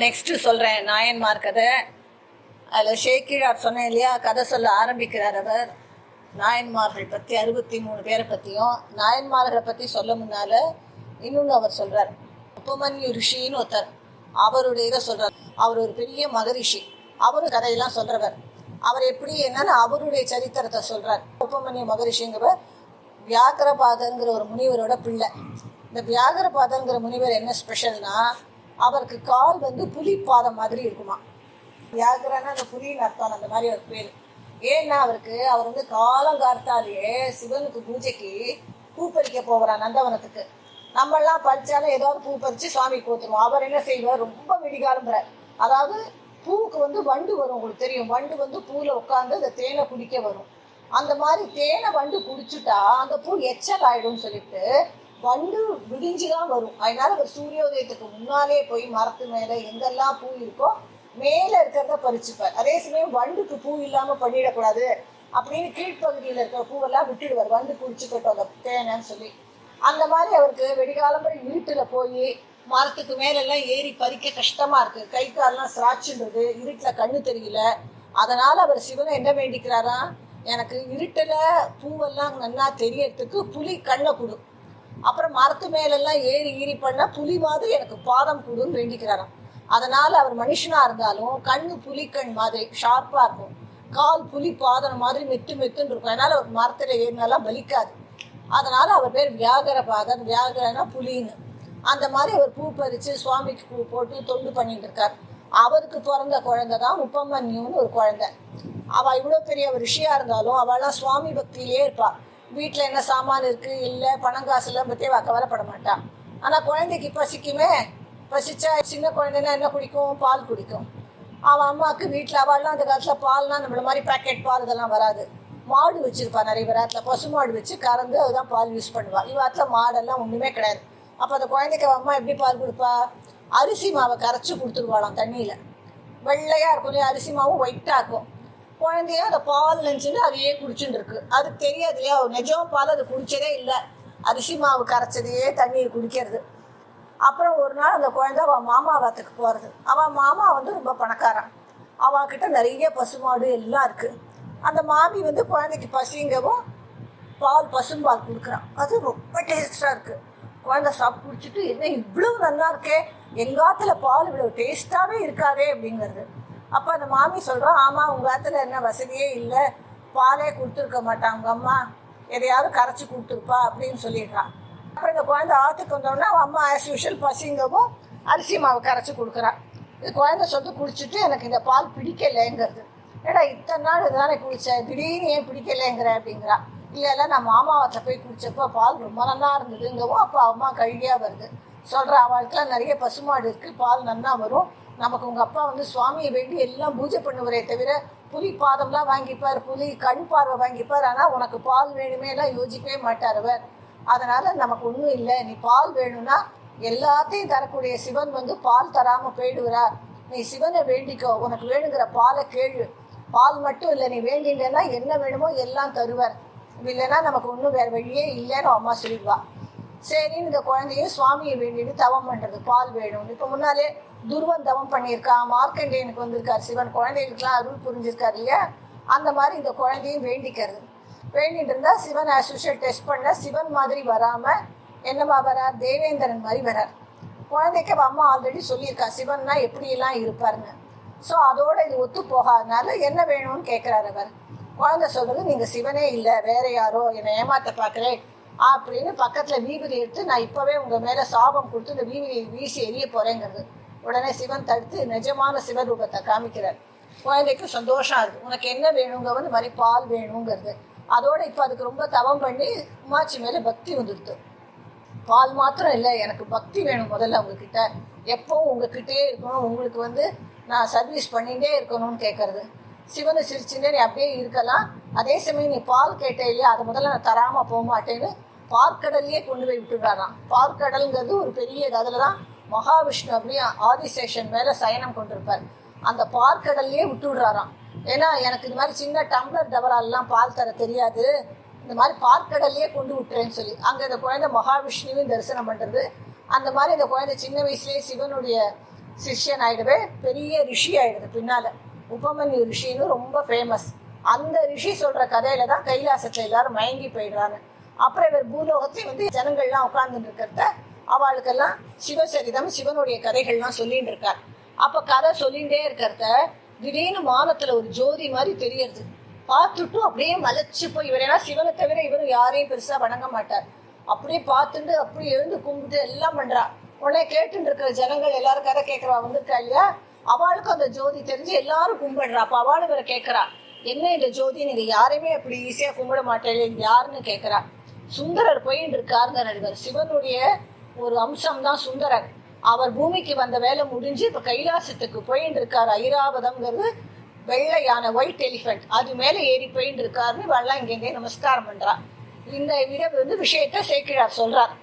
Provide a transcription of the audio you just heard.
Next சொல்றேன் நாயன்மார் கதை. அதில் ஷேக்கிழார் சொன்னேன் இல்லையா, கதை சொல்ல ஆரம்பிக்கிறார் அவர். நாயன்மார்கள் பற்றி 63 பேரை பற்றியும் நாயன்மார்களை பற்றி சொல்ல முன்னால இன்னொன்று அவர் சொல்றார். உபமன்யு ரிஷின்னு ஒருத்தர், அவருடைய இதை சொல்றார். அவர் ஒரு பெரிய மகரிஷி, அவரும் கதையெல்லாம் சொல்றவர். அவர் எப்படி என்னன்னு அவருடைய சரித்திரத்தை சொல்றார். உபமன்யு மகரிஷிங்கிறவர் வியாகரபாதங்கிற ஒரு முனிவரோட பிள்ளை. இந்த வியாகரபாதங்கிற முனிவர் என்ன ஸ்பெஷல்னா, அவருக்கு கால் புலிப்பாதம் மாதிரி இருக்குமா. வியாகரன்னா அந்த புலின்னு அர்த்தம், அந்த மாதிரி ஒரு பேர். ஏன்னா அவர் காலங்கார்த்தாலேயே சிவனுக்கு பூஜைக்கு பூ பறிக்க போகிறார் நந்தவனத்துக்கு. நம்மெல்லாம் பறிச்சாலும் ஏதாவது பூ பறித்து சுவாமி கோத்துருவோம். அவர் என்ன செய்வார், ரொம்ப விடிகாலம்புறார். அதாவது பூவுக்கு வண்டு வரும், உங்களுக்கு தெரியும். வண்டு பூவில் உட்காந்து அந்த தேனை குடிக்க வரும். அந்த மாதிரி தேனை வண்டு குடிச்சுட்டா அந்த பூ எச்சல் ஆயிடும்னு சொல்லிட்டு வண்டு விடிஞ்சுதான் வரும். அதனால அவர் சூரியோதயத்துக்கு முன்னாலே போய் மரத்து மேலே எங்கெல்லாம் பூ இருக்கோ மேலே இருக்கிறத பறிச்சுப்பார். அதே சமயம் வண்டுக்கு பூ இல்லாமல் பண்ணிடக்கூடாது அப்படின்னு கீழ்ப்பகுதியில் இருக்கிற பூவெல்லாம் விட்டுடுவார், வண்டு குடிச்சுக்கட்டும் அந்த தேனைன்னு சொல்லி. அந்த மாதிரி அவருக்கு வெடிகாலம்பரை இருட்டில் போய் மரத்துக்கு மேலெல்லாம் ஏறி பறிக்க கஷ்டமாக இருக்குது. கை காலெல்லாம் சிராச்சுன்றது, இருட்டில் கண்ணு தெரியல. அதனால் அவர் சிவனை என்ன வேண்டிக்கிறாரா, எனக்கு இருட்டில் பூவெல்லாம் நல்லா தெரியறதுக்கு புலி கண்ணை கொடு, அப்புறம் மரத்து மேலெல்லாம் ஏறி பண்ண புலி மாதிரி எனக்கு பாதம் கொடுன்னு வேண்டிக்கிறாராம். அதனால அவர் மனுஷனா இருந்தாலும் கண்ணு புலிக்கண் மாதிரி ஷார்ப்பா இருக்கும், கால் புலி பாதம் மாதிரி மெத்துன்னு இருக்கும். அதனால அவர் மரத்துல ஏறினாலாம் பலிக்காது. அதனால அவர் பேர் வியாகரபாதன். வியாகரனா புலின்னு. அந்த மாதிரி அவர் பூ பறிச்சு சுவாமிக்கு பூ போட்டு தொண்டு பண்ணிட்டு இருக்கார். அவருக்கு பிறந்த குழந்தை தான் உபமன்யுன்னு ஒரு குழந்தை. அவள் இவ்வளோ பெரிய ஒரு ரிஷியா இருந்தாலும் அவள்லாம் சுவாமி பக்தியிலே இருப்பாள். வீட்டில் என்ன சாமான் இருக்குது இல்லை பணங்காசுலாம் பற்றி அவள் கவலைப்பட மாட்டான். ஆனால் குழந்தைக்கு பசிக்குமே, பசிச்சா சின்ன குழந்தைன்னா என்ன குடிக்கும், பால் குடிக்கும். அவன் அம்மாவுக்கு வீட்டில் அவள்லாம் அந்த காலத்தில் பால்னால் நம்மள மாதிரி பேக்கெட் பால் இதெல்லாம் வராது. மாடு வச்சுருப்பா, நிறைய பேராத்தில் பசு மாடு வச்சு கறந்து அதுதான் பால் யூஸ் பண்ணுவாள். இவாத்தில் மாடெல்லாம் ஒன்றுமே கிடையாது. அப்போ அந்த குழந்தைக்கு அவன் அம்மா எப்படி பால் கொடுப்பா, அரிசி மாவை கரைச்சி கொடுத்துருவாளாம் தண்ணியில். வெள்ளையாக இருக்கும் இல்லையா, அரிசி மாவும் ஒயிட்டாக இருக்கும். குழந்தைய அந்த பால் நினச்சிட்டு அதையே குடிச்சுட்டு இருக்கு. அது தெரியாது இல்லையா, நிஜம் பால் அது குடிச்சதே இல்லை, அரிசி மாவு கரைச்சதையே தண்ணீர் குடிக்கிறது. அப்புறம் ஒரு நாள் அந்த குழந்தை அவன் மாமா வாத்துக்கு போகிறது. அவன் மாமா ரொம்ப பணக்காரன், அவன்கிட்ட நிறைய பசுமாடு எல்லாம் இருக்குது. அந்த மாமி குழந்தைக்கு பசிங்கவும் பால் பசும்பால் கொடுக்குறான். அது ரொம்ப டேஸ்டாக இருக்குது. குழந்தை சாப்பிட்டு குடிச்சிட்டு என்ன இவ்வளோ நல்லா இருக்கே, எங்காத்துல பால் இவ்வளோ டேஸ்ட்டாகவே இருக்காதே அப்படிங்கிறது. அப்போ அந்த மாமி சொல்கிறான், ஆமாம் உங்கள் ஆற்றுல என்ன வசதியே இல்லை, பாலே கொடுத்துருக்க மாட்டான் உங்கள் அம்மா, எதையாவது கரைச்சி கொடுத்துருப்பா அப்படின்னு சொல்லிடுறான். அப்புறம் இந்த குழந்தை ஆற்றுக்கு வந்தோடனே அவன் அம்மா ஆஸ் யூஷுவல் பசிங்கவும் அரிசி மாவு கரைச்சி கொடுக்குறான். இது குழந்தை குடிச்சிட்டு எனக்கு இந்த பால் பிடிக்கலைங்கிறது. ஏடா இத்தனை நாள் இதுதானே குடித்தேன், திடீர்னு ஏன் பிடிக்கலைங்கிற அப்படிங்கிறான். இல்லை நான் மாமாவத்தை போய் குடித்தப்போ பால் ரொம்ப நல்லா இருந்ததுங்கவும் அப்போ அம்மா கழுகியாக வருது. சொல்கிறா, அவளுக்குலாம் நிறைய பசுமாடு இருக்குது, பால் நல்லா வரும், நமக்கு உங்கள் அப்பா சுவாமியை வேண்டி எல்லாம் பூஜை பண்ணுவரே தவிர புலி பாதம்லாம் வாங்கிப்பார், புலி கண் பார்வை வாங்கிப்பார், ஆனால் உனக்கு பால் வேணுமே எல்லாம் யோசிக்கவே மாட்டார் அவர். அதனால் நமக்கு ஒன்றும் இல்லை, நீ பால் வேணும்னா எல்லாத்தையும் தரக்கூடிய சிவன் பால் தராமல் போயிடுவார், நீ சிவனை வேண்டிக்கோ, உனக்கு வேணுங்கிற பாலை கேளு, பால் மட்டும் இல்லை நீ வேண்டினா என்ன வேணுமோ எல்லாம் தருவார், இல்லைன்னா நமக்கு ஒன்றும் வேறு வழியே இல்லைன்னு அம்மா சொல்லிடுவா. சரின்னு இந்த குழந்தையும் சுவாமியை வேண்டிட்டு தவம் பண்ணுறது, பால் வேணும்னு. இப்போ முன்னாலே துருவன் தவம் பண்ணியிருக்கான், மார்க்கண்டேயனுக்கு வந்திருக்கார் சிவன், குழந்தைகளுக்குலாம் அருள் புரிஞ்சிருக்காரு இல்லையா. அந்த மாதிரி இந்த குழந்தையும் வேண்டிக்கிறது. வேண்டிட்டு இருந்தால் சிவன் ஆஸ் யூஷுவல் டெஸ்ட் பண்ண சிவன் மாதிரி வராமல் என்னமா வரார், தேவேந்திரன் மாதிரி வரார். குழந்தைக்கு அம்மா ஆல்ரெடி சொல்லியிருக்கா சிவன்னா எப்படியெல்லாம் இருப்பார்னு. ஸோ அதோட இது ஒத்து போகாதனால என்ன வேணும்னு கேட்குறாரு அவர். குழந்தை சொல்கிறது, நீங்கள் சிவனே இல்லை வேற யாரோ என்னை ஏமாற்ற பார்க்குறேன் அப்படின்னு பக்கத்தில் வீபதி எடுத்து நான் இப்போவே உங்கள் மேலே சாபம் கொடுத்து இந்த வீபதியை வீசி எரிய போகிறேங்கிறது. உடனே சிவன் தடுத்து நிஜமான சிவரூபத்தை காமிக்கிறார். குழந்தைக்கு சந்தோஷம் இருக்குது, உனக்கு என்ன வேணுங்க இந்த மாதிரி பால் வேணுங்கிறது. அதோடு இப்போ அதுக்கு ரொம்ப தவம் பண்ணி உமாச்சி மேலே பக்தி வந்துடுது. பால் மாத்திரம் இல்லை, எனக்கு பக்தி வேணும் முதல்ல உங்ககிட்ட, எப்போவும் உங்ககிட்டே இருக்கணும், உங்களுக்கு நான் சர்வீஸ் பண்ணிகிட்டே இருக்கணும்னு கேட்கறது. சிவனை சிரிச்சுட்டே நீ அப்படியே இருக்கலாம், அதே சமயம் நீ பால் கேட்டே இல்லையா அதை முதல்ல நான் தராமல் போக மாட்டேன்னு பார்க்கடல்லையே கொண்டு போய் விட்டுடுறாராம். பார்க்கடல்ங்கிறது ஒரு பெரிய அதில் தான் மகாவிஷ்ணு அப்படியே ஆதிசேஷன் மேலே சயனம் கொண்டிருப்பார். அந்த பார்க்கடல்லையே விட்டு விடுறாராம். ஏன்னா எனக்கு இந்த மாதிரி சின்ன டம்ளர் டவரால்லாம் பால் தர தெரியாது, இந்த மாதிரி பார்க்கடல்லையே கொண்டு விட்டுறேன்னு சொல்லி அங்கே இந்த குழந்தை மகாவிஷ்ணுவையும் தரிசனம் பண்ணுறது. அந்த மாதிரி இந்த குழந்தை சின்ன வயசுலேயே சிவனுடைய சிஷ்யன் ஆயிடுவே, பெரிய ரிஷி ஆயிடுது பின்னால. உபமன்யு ரிஷின்னு ரொம்ப ஃபேமஸ். அந்த ரிஷி சொல்ற கதையில தான் கைலாசத்தை எல்லாரும் மயங்கி போயிடுறாங்க. அப்புறம் இவர் பூலோகத்தையும் ஜனங்கள்லாம் உட்கார்ந்துட்டு இருக்கிறத அவளுக்கெல்லாம் சிவசரிதம், சிவனுடைய கதைகள்லாம் சொல்லிட்டு இருக்கார். அப்ப கதை சொல்லிகிட்டே இருக்கிறத திடீர்னு மானத்துல ஒரு ஜோதி மாதிரி தெரியறது. பார்த்துட்டும் அப்படியே மலைச்சு போய், இவர் ஏன்னா சிவனை தவிர இவரும் யாரையும் பெருசா வணங்க மாட்டார். அப்படியே பார்த்துட்டு அப்படியே எழுந்து கும்பிட்டு எல்லாம் பண்றா. உடனே கேட்டுட்டு இருக்கிற ஜனங்கள் எல்லாரும் கதை கேட்கறா வந்திருக்கா இல்லையா, அவளுக்கும் அந்த ஜோதி தெரிஞ்சு எல்லாரும் கும்பிடுறா. அப்ப அவளும் இவரை கேட்கறா, என்ன இந்த ஜோதி, நீங்க யாரையுமே அப்படி ஈஸியா கும்பிட மாட்டேன், யாருன்னு கேட்கறா. சுந்தரர் போயின்னு இருக்காருங்க. சிவனுடைய ஒரு அம்சம் தான் சுந்தரர். அவர் பூமிக்கு வந்த வேலை முடிஞ்சு இப்ப கைலாசத்துக்கு போயின்னு இருக்காரு. ஐராவதம்ங்கிறது வெள்ளையான ஒயிட் எலிஃபென்ட், அது மேல ஏறி போயின்னு இருக்காருன்னு வெள்ளம் இங்கே நமஸ்காரம் பண்றா. இந்த விஷயத்த சேக்கிழார் சொல்றார்.